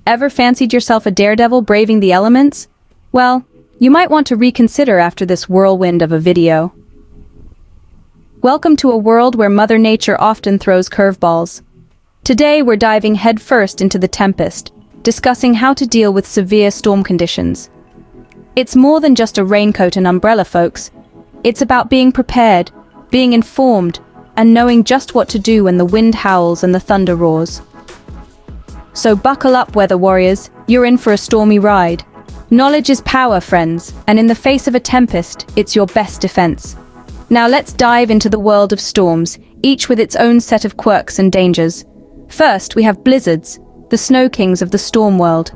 Ever fancied yourself a daredevil braving the elements? Well, you might want to reconsider after this whirlwind of a video. Welcome to a world where Mother Nature often throws curveballs. Today we're diving headfirst into the tempest, discussing how to deal with severe storm conditions. It's more than just a raincoat and umbrella, folks. It's about being prepared, being informed, and knowing just what to do when the wind howls and the thunder roars. So buckle up, weather warriors, you're in for a stormy ride. Knowledge is power, friends, and in the face of a tempest, it's your best defense. Now let's dive into the world of storms, each with its own set of quirks and dangers. First, we have blizzards, the snow kings of the storm world.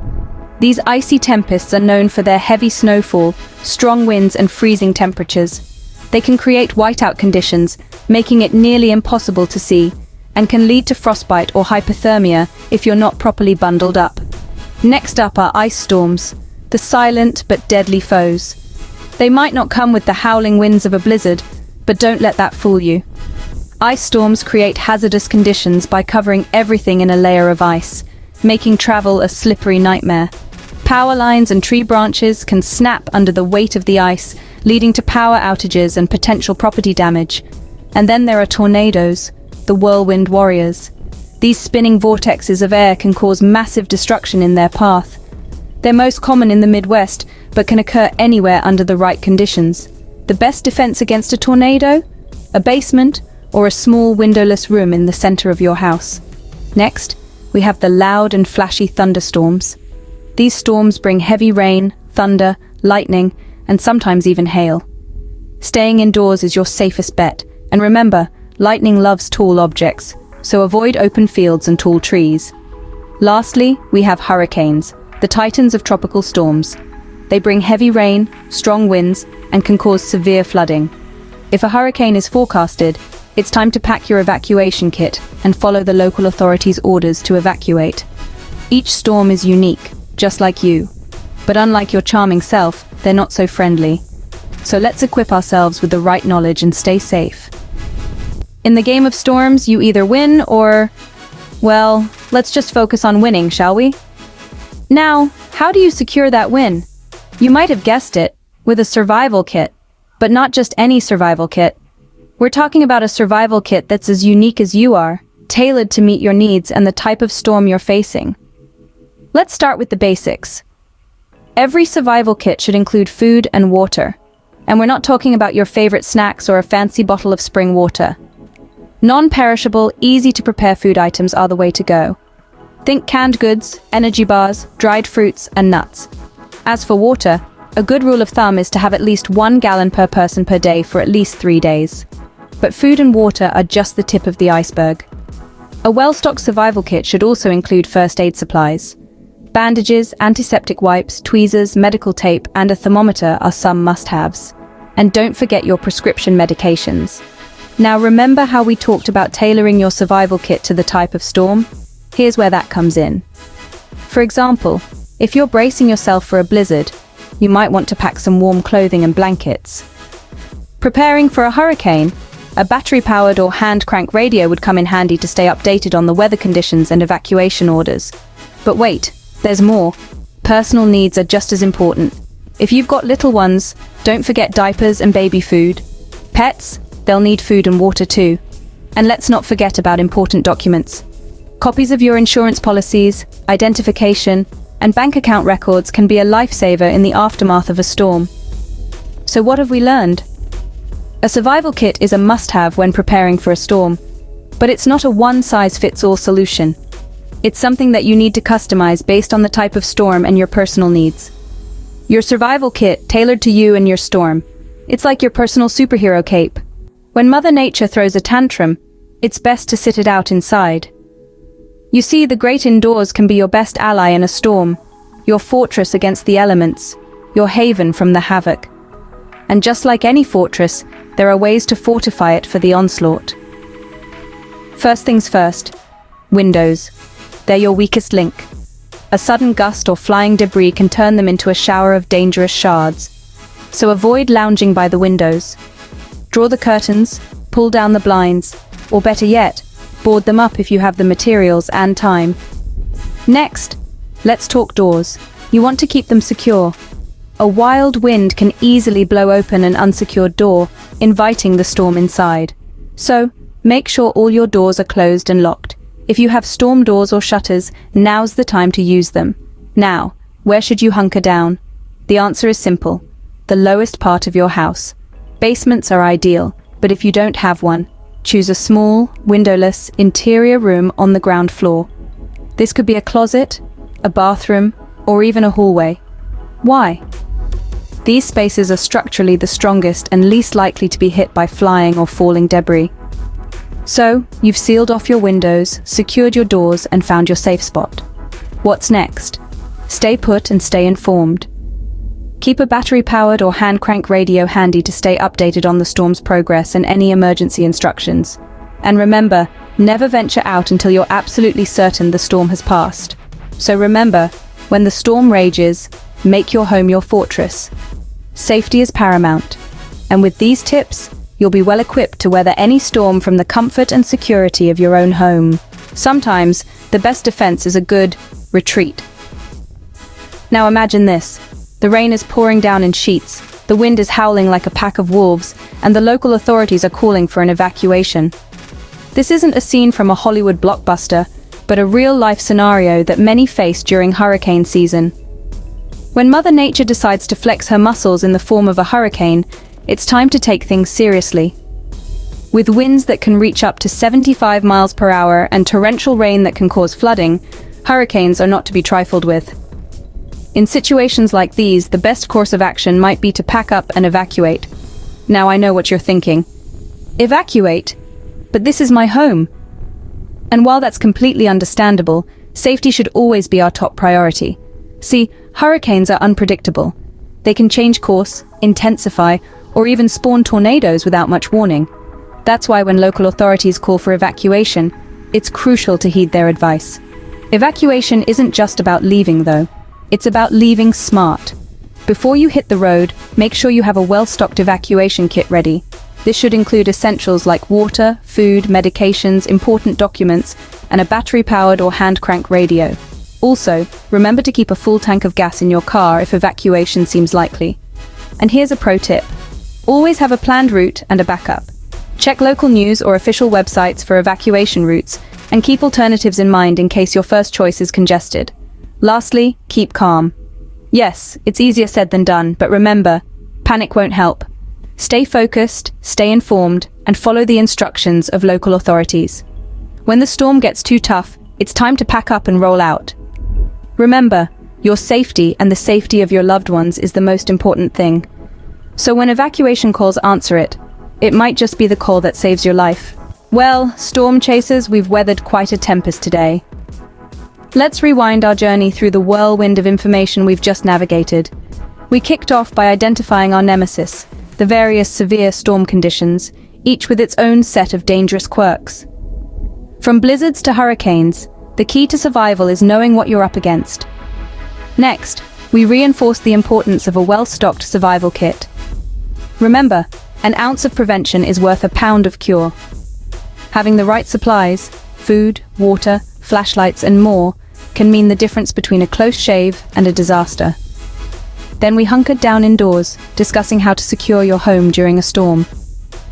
These icy tempests are known for their heavy snowfall, strong winds, and freezing temperatures. They can create whiteout conditions, making it nearly impossible to see, and can lead to frostbite or hypothermia if you're not properly bundled up. Next up are ice storms, the silent but deadly foes. They might not come with the howling winds of a blizzard, but don't let that fool you. Ice storms create hazardous conditions by covering everything in a layer of ice, making travel a slippery nightmare. Power lines and tree branches can snap under the weight of the ice, leading to power outages and potential property damage. And then there are tornadoes, the whirlwind warriors. These spinning vortexes of air can cause massive destruction in their path. They're most common in the Midwest, but can occur anywhere under the right conditions. The best defense against a tornado? A basement or a small windowless room in the center of your house. Next, we have the loud and flashy thunderstorms. These storms bring heavy rain, thunder, lightning, and sometimes even hail. Staying indoors is your safest bet, and remember, lightning loves tall objects, so avoid open fields and tall trees. Lastly, we have hurricanes, the titans of tropical storms. They bring heavy rain, strong winds, and can cause severe flooding. If a hurricane is forecasted, it's time to pack your evacuation kit and follow the local authorities' orders to evacuate. Each storm is unique, just like you. But unlike your charming self, they're not so friendly. So let's equip ourselves with the right knowledge and stay safe. In the game of storms, you either win or... well, let's just focus on winning, shall we? Now, how do you secure that win? You might have guessed it, with a survival kit. But not just any survival kit. We're talking about a survival kit that's as unique as you are, tailored to meet your needs and the type of storm you're facing. Let's start with the basics. Every survival kit should include food and water. And we're not talking about your favorite snacks or a fancy bottle of spring water. Non-perishable, easy-to-prepare food items are the way to go. Think canned goods, energy bars, dried fruits, and nuts. As for water, a good rule of thumb is to have at least 1 gallon per person per day for at least 3 days. But food and water are just the tip of the iceberg. A well-stocked survival kit should also include first aid supplies. Bandages, antiseptic wipes, tweezers, medical tape, and a thermometer are some must-haves. And don't forget your prescription medications. Now remember how we talked about tailoring your survival kit to the type of storm? Here's where that comes in. For example, if you're bracing yourself for a blizzard, you might want to pack some warm clothing and blankets. Preparing for a hurricane, a battery-powered or hand-crank radio would come in handy to stay updated on the weather conditions and evacuation orders. But wait, there's more. Personal needs are just as important. If you've got little ones, don't forget diapers and baby food. Pets, they'll need food and water too. And let's not forget about important documents. Copies of your insurance policies, identification, and bank account records can be a lifesaver in the aftermath of a storm. So what have we learned? A survival kit is a must-have when preparing for a storm, but it's not a one-size-fits-all solution. It's something that you need to customize based on the type of storm and your personal needs. Your survival kit, tailored to you and your storm. It's like your personal superhero cape. When Mother Nature throws a tantrum, it's best to sit it out inside. You see, the great indoors can be your best ally in a storm, your fortress against the elements, your haven from the havoc. And just like any fortress, there are ways to fortify it for the onslaught. First things first, windows. They're your weakest link. A sudden gust or flying debris can turn them into a shower of dangerous shards. So avoid lounging by the windows. Draw the curtains, pull down the blinds, or better yet, board them up if you have the materials and time. Next, Let's talk doors. You want to keep them secure. A wild wind can easily blow open an unsecured door, inviting the storm inside. So, make sure all your doors are closed and locked. If you have storm doors or shutters, now's the time to use them. Now, where should you hunker down? The answer is simple: the lowest part of your house. Basements are ideal, but if you don't have one, choose a small, windowless, interior room on the ground floor. This could be a closet, a bathroom, or even a hallway. Why? These spaces are structurally the strongest and least likely to be hit by flying or falling debris. So, you've sealed off your windows, secured your doors, and found your safe spot. What's next? Stay put and stay informed. Keep a battery-powered or hand-crank radio handy to stay updated on the storm's progress and any emergency instructions. And remember, never venture out until you're absolutely certain the storm has passed. So remember, when the storm rages, make your home your fortress. Safety is paramount. And with these tips, you'll be well equipped to weather any storm from the comfort and security of your own home. Sometimes, the best defense is a good retreat. Now imagine this. The rain is pouring down in sheets, the wind is howling like a pack of wolves, and the local authorities are calling for an evacuation. This isn't a scene from a Hollywood blockbuster, but a real-life scenario that many face during hurricane season. When Mother Nature decides to flex her muscles in the form of a hurricane, it's time to take things seriously. With winds that can reach up to 75 miles per hour and torrential rain that can cause flooding, hurricanes are not to be trifled with. In situations like these, the best course of action might be to pack up and evacuate. Now I know what you're thinking. Evacuate? But this is my home. And while that's completely understandable, safety should always be our top priority. See, hurricanes are unpredictable. They can change course, intensify, or even spawn tornadoes without much warning. That's why when local authorities call for evacuation, it's crucial to heed their advice. Evacuation isn't just about leaving, though. It's about leaving smart. Before you hit the road, make sure you have a well-stocked evacuation kit ready. This should include essentials like water, food, medications, important documents, and a battery-powered or hand-crank radio. Also, remember to keep a full tank of gas in your car if evacuation seems likely. And here's a pro tip. Always have a planned route and a backup. Check local news or official websites for evacuation routes, and keep alternatives in mind in case your first choice is congested. Lastly, keep calm. Yes, it's easier said than done, but remember, panic won't help. Stay focused, stay informed, and follow the instructions of local authorities. When the storm gets too tough, it's time to pack up and roll out. Remember, your safety and the safety of your loved ones is the most important thing. So when evacuation calls answer it, it might just be the call that saves your life. Well, storm chasers, we've weathered quite a tempest today. Let's rewind our journey through the whirlwind of information we've just navigated. We kicked off by identifying our nemesis, the various severe storm conditions, each with its own set of dangerous quirks. From blizzards to hurricanes, the key to survival is knowing what you're up against. Next, we reinforced the importance of a well-stocked survival kit. Remember, an ounce of prevention is worth a pound of cure. Having the right supplies, food, water, flashlights, and more, can mean the difference between a close shave and a disaster. Then we hunkered down indoors, discussing how to secure your home during a storm.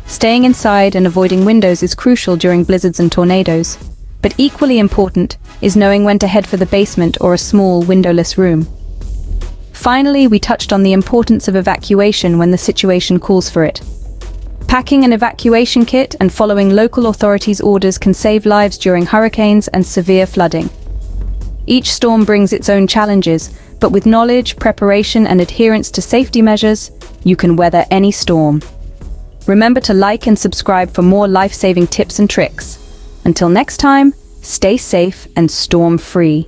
Staying inside and avoiding windows is crucial during blizzards and tornadoes, but equally important is knowing when to head for the basement or a small windowless room. Finally, we touched on the importance of evacuation when the situation calls for it. Packing an evacuation kit and following local authorities' orders can save lives during hurricanes and severe flooding. Each storm brings its own challenges, but with knowledge, preparation, and adherence to safety measures, you can weather any storm. Remember to like and subscribe for more life-saving tips and tricks. Until next time, stay safe and storm-free.